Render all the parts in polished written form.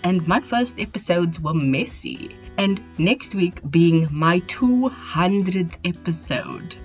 and my first episodes were messy. And next week being my 200th episode.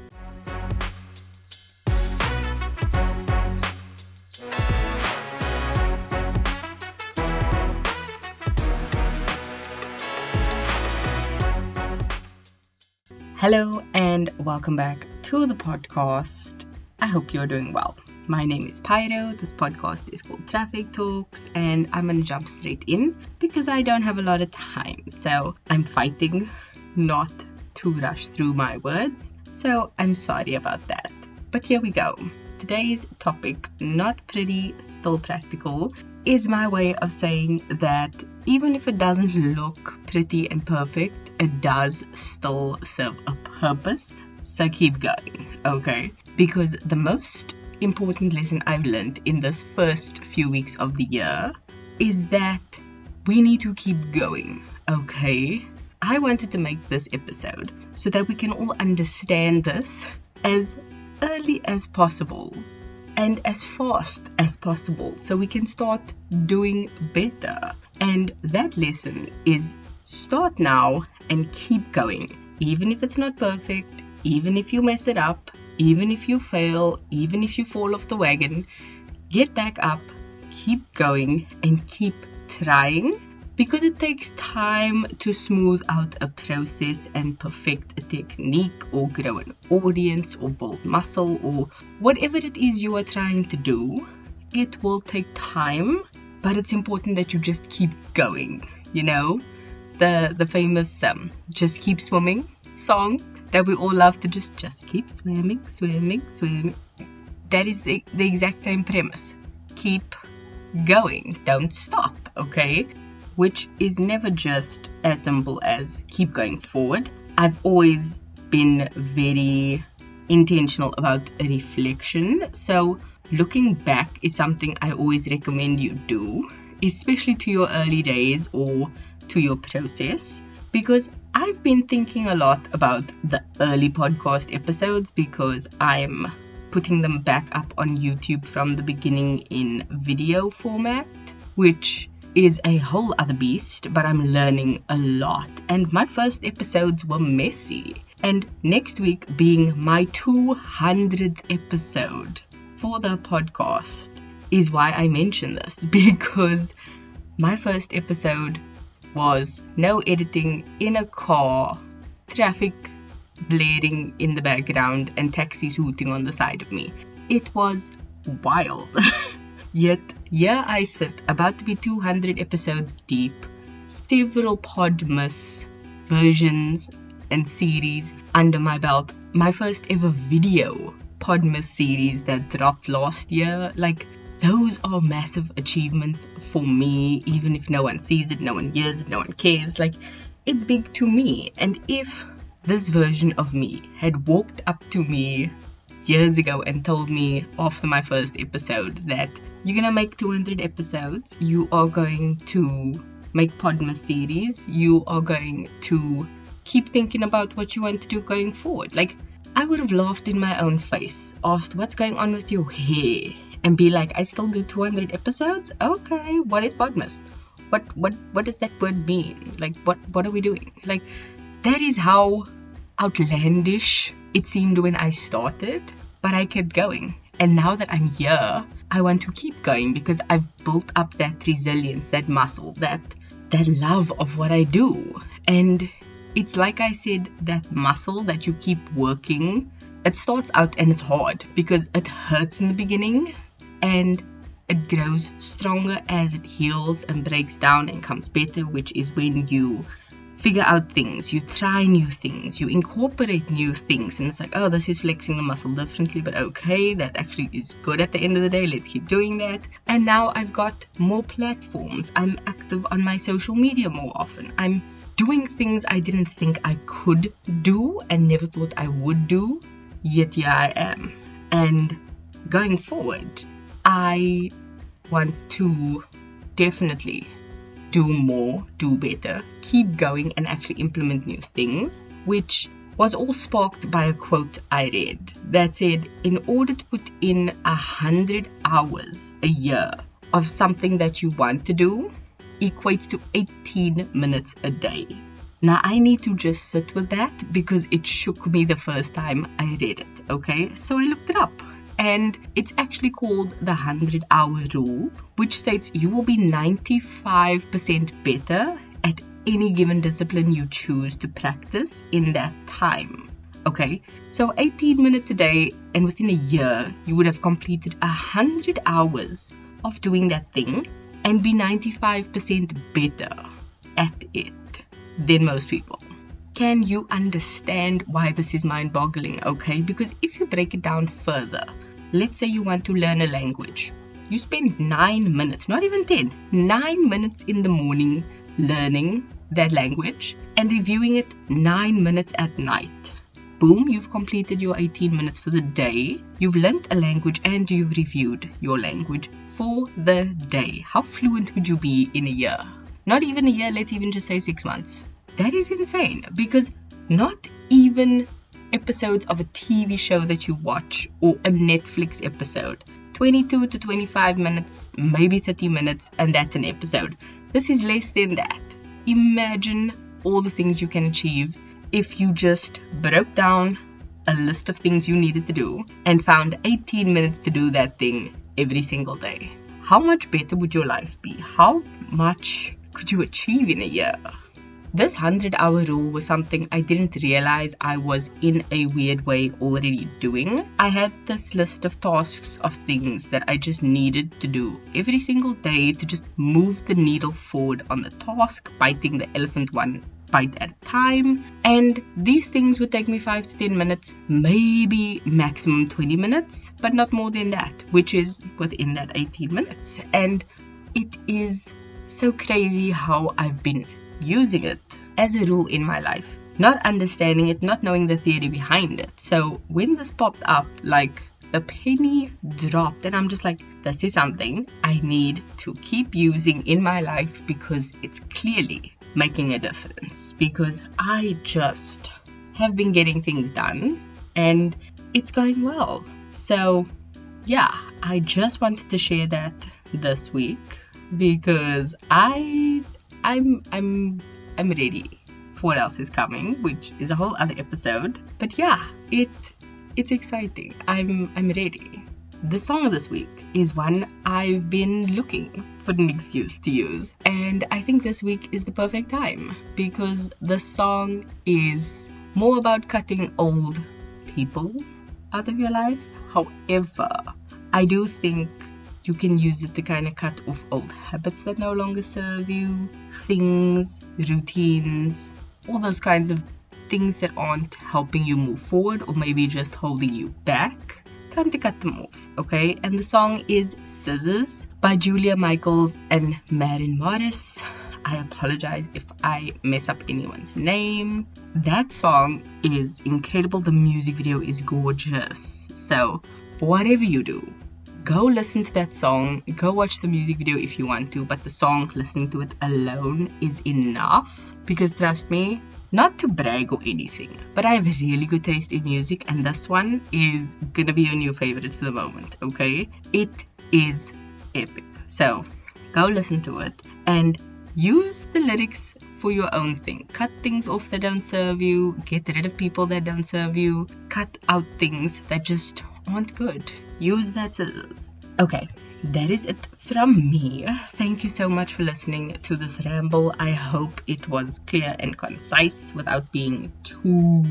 Hello and welcome back to the podcast. I hope you're doing well. My name is Pyro. This podcast is called Traffic Talks, and I'm gonna jump straight in because I don't have a lot of time. So I'm fighting not to rush through my words. So I'm sorry about that. But here we go. Today's topic, not pretty, still practical, is my way of saying that even if it doesn't look pretty and perfect, it does still serve a purpose. So keep going, okay? Because the most important lesson I've learned in this first few weeks of the year is that we need to keep going, okay? I wanted to make this episode so that we can all understand this as early as possible and as fast as possible so we can start doing better. And that lesson is start now and keep going. Even if it's not perfect, even if you mess it up, even if you fail, even if you fall off the wagon, get back up, keep going and keep trying, because it takes time to smooth out a process and perfect a technique or grow an audience or build muscle or whatever it is you are trying to do. It will take time, but it's important that you just keep going, you know? The famous Just Keep Swimming song that we all love to just keep swimming. That is the exact same premise. Keep going. Don't stop, okay? Which is never just as simple as keep going forward. I've always been very intentional about reflection. So looking back is something I always recommend you do, especially to your early days or to your process, because I've been thinking a lot about the early podcast episodes because I'm putting them back up on YouTube from the beginning in video format, which is a whole other beast, but I'm learning a lot. And my first episodes were messy. And next week being my 200th episode for the podcast is why I mention this, because my first episode was no editing, in a car, traffic blaring in the background and taxis hooting on the side of me. It was wild. Yet here I sit, about to be 200 episodes deep, several Podmas versions and series under my belt. My first ever video Podmas series that dropped last year. Those are massive achievements for me, even if no one sees it, no one hears it, no one cares. It's big to me. And if this version of me had walked up to me years ago and told me after my first episode that you're gonna make 200 episodes, you are going to make Podmas series, you are going to keep thinking about what you want to do going forward, I would have laughed in my own face, asked what's going on with your hair, and be like, I still do 200 episodes? Okay, what is Podmas? What does that word mean? What are we doing? That is how outlandish it seemed when I started, but I kept going. And now that I'm here, I want to keep going because I've built up that resilience, that muscle, that love of what I do. And it's like I said, that muscle that you keep working, it starts out and it's hard because it hurts in the beginning and it grows stronger as it heals and breaks down and comes better, which is when you figure out things, you try new things, you incorporate new things, and it's like, oh, this is flexing the muscle differently, but okay, that actually is good at the end of the day, let's keep doing that. And now I've got more platforms, I'm active on my social media more often, I'm doing things I didn't think I could do and never thought I would do, yet here I am. And going forward, I want to definitely do more, do better, keep going and actually implement new things, which was all sparked by a quote I read that said, in order to put in 100 hours a year of something that you want to do, equates to 18 minutes a day. Now, I need to just sit with that because it shook me the first time I read it, okay? So I looked it up. And it's actually called the 100-hour rule, which states you will be 95% better at any given discipline you choose to practice in that time. Okay, so 18 minutes a day, and within a year, you would have completed 100 hours of doing that thing and be 95% better at it than most people. Can you understand why this is mind-boggling, okay? Because if you break it down further, let's say you want to learn a language. You spend 9 minutes, not even 10, 9 minutes in the morning learning that language and reviewing it 9 minutes at night. Boom, you've completed your 18 minutes for the day. You've learned a language and you've reviewed your language for the day. How fluent would you be in a year? Not even a year, let's even just say 6 months. That is insane, because not even episodes of a TV show that you watch or a Netflix episode, 22 to 25 minutes, maybe 30 minutes, and that's an episode. This is less than that. Imagine all the things you can achieve if you just broke down a list of things you needed to do and found 18 minutes to do that thing every single day. How much better would your life be? How much could you achieve in a year? This 100-hour rule was something I didn't realize I was in a weird way already doing. I had this list of tasks of things that I just needed to do every single day to just move the needle forward on the task, biting the elephant one bite at a time. And these things would take me 5 to 10 minutes, maybe maximum 20 minutes, but not more than that, which is within that 18 minutes. And it is so crazy how I've been using it as a rule in my life, not understanding it, not knowing the theory behind it. So when this popped up, like the penny dropped, and I'm just like, this is something I need to keep using in my life because it's clearly making a difference, because I just have been getting things done and it's going well. So yeah, I just wanted to share that this week because I'm ready for what else is coming, which is a whole other episode. But yeah, it's exciting. I'm ready. The song of this week is one I've been looking for an excuse to use, and I think this week is the perfect time because the song is more about cutting old people out of your life. However, I do think you can use it to kind of cut off old habits that no longer serve you, things, routines, all those kinds of things that aren't helping you move forward or maybe just holding you back. Time to cut them off, okay? And the song is Scissors by Julia Michaels and Maren. I apologize if I mess up anyone's name. That song is incredible. The music video is gorgeous. So whatever you do, go listen to that song. Go watch the music video if you want to, but the song, listening to it alone is enough. Because trust me, not to brag or anything, but I have really good taste in music, and this one is gonna be your new favorite for the moment, okay? It is epic. So go listen to it and use the lyrics for your own thing. Cut things off that don't serve you. Get rid of people that don't serve you. Cut out things that just aren't good. Use that scissors. Okay, that is it from me. Thank you so much for listening to this ramble. I hope it was clear and concise without being too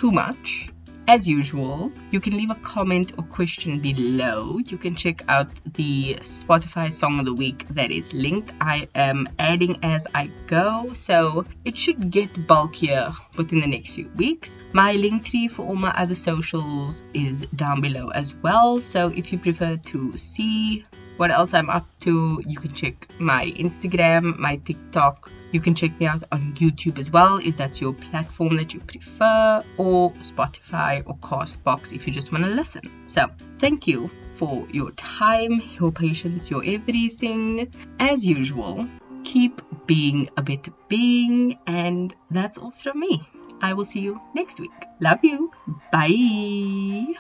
much. As usual, you can leave a comment or question below. You can check out the Spotify Song of the Week that is linked. I am adding as I go, so it should get bulkier within the next few weeks. My link tree for all my other socials is down below as well, so if you prefer to see what else I'm up to, you can check my Instagram, my TikTok. You can check me out on YouTube as well if that's your platform that you prefer, or Spotify or Castbox if you just want to listen. So thank you for your time, your patience, your everything. As usual, keep being a better being, and that's all from me. I will see you next week. Love you. Bye.